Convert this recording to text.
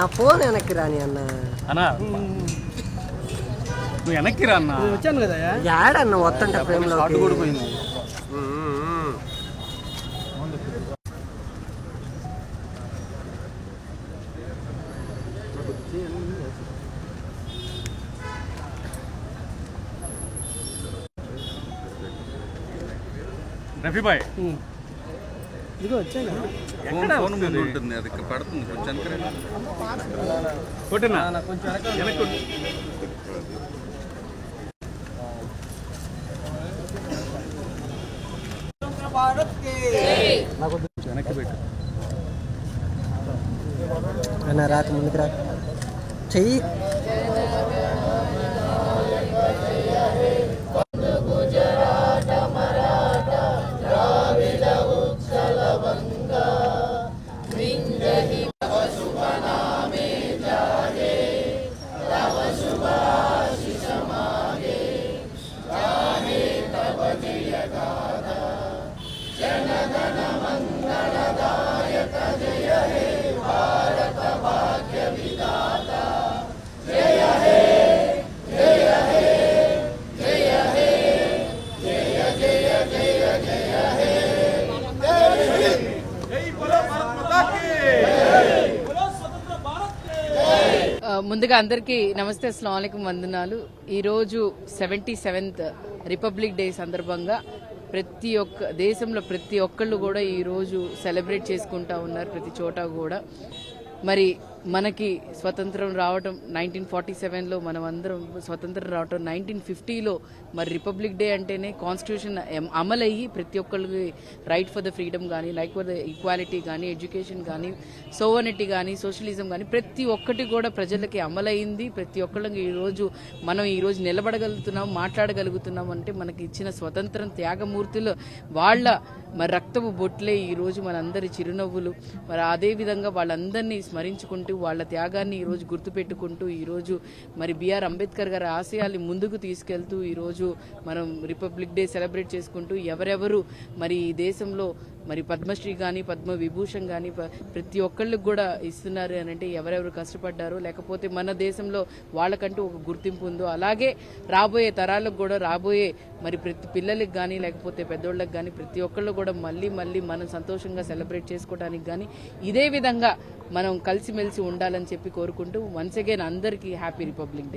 నా ఫోన్ వెనక్కి రాని అన్న. అన్నా నువ్వు వెనక్కి రా అన్న. వచ్చాను కదా యాడన్న వస్తుంట ఫ్రేమ్లో కూడా పోయింది. రఫీ బాయ్ ఇదిగో వచ్చాను కదా. ఎక్కడ ఫోన్ ముందు ఉంటుంది, అది పడుతుంది కొంచెం కొట్టినా కొంచెం వెనక్కి వెనక్కి పెట్టు. అన్న రాక ముందుకు రా చెయ్యి. ముందుగా అందరికీ నమస్తే, అస్సలాము అలైకుం, వందనాలు. ఈరోజు 77th రిపబ్లిక్ డే సందర్భంగా ప్రతి ఒక్క దేశంలో ప్రతి ఒక్కళ్ళు కూడా ఈరోజు సెలబ్రేట్ చేసుకుంటా ఉన్నారు. ప్రతి చోట కూడా మరి మనకి స్వతంత్రం రావటం 1947లో, మనం అందరం స్వతంత్రం రావటం 1950లో. మరి రిపబ్లిక్ డే అంటేనే కాన్స్టిట్యూషన్ అమలయ్యి ప్రతి ఒక్కరికి రైట్ ఫర్ ద ఫ్రీడమ్ కానీ, లైక్ ఫర్ ద ఈక్వాలిటీ కానీ, ఎడ్యుకేషన్ కానీ, సోవర్నిటీ కానీ, సోషలిజం కానీ ప్రతి ఒక్కటి కూడా ప్రజలకి అమలైంది. ప్రతి ఒక్కళ్ళకి మనం ఈరోజు నిలబడగలుగుతున్నాం, మాట్లాడగలుగుతున్నాం అంటే మనకి ఇచ్చిన స్వతంత్రం త్యాగమూర్తులు వాళ్ళ మరి రక్తపు బొట్లే ఈరోజు మనందరి చిరునవ్వులు. మరి అదేవిధంగా వాళ్ళందరినీ స్మరించుకుంటూ వాళ్ళ త్యాగాన్ని ఈరోజు గుర్తుపెట్టుకుంటూ ఈరోజు మరి బిఆర్ అంబేద్కర్ గారి ఆశయాల్ని ముందుకు తీసుకెళ్తూ ఈరోజు మనం రిపబ్లిక్ డే సెలబ్రేట్ చేసుకుంటూ ఎవరెవరు మరి ఈ దేశంలో మరి పద్మశ్రీ కానీ, పద్మ విభూషణ్ కానీ ప్రతి ఒక్కళ్ళకి కూడా ఇస్తున్నారు అని అంటే ఎవరెవరు కష్టపడ్డారో, లేకపోతే మన దేశంలో వాళ్ళకంటూ ఒక గుర్తింపు ఉందో, అలాగే రాబోయే తరాలకు కూడా, రాబోయే మరి ప్రతి పిల్లలకి కానీ, లేకపోతే పెద్దోళ్ళకి కానీ ప్రతి ఒక్కళ్ళు కూడా మళ్ళీ మనం సంతోషంగా సెలబ్రేట్ చేసుకోవడానికి కానీ ఇదే విధంగా మనం కలిసిమెలిసి ఉండాలని చెప్పి కోరుకుంటూ వన్స్ అగైన్ అందరికీ హ్యాపీ రిపబ్లిక్ డే.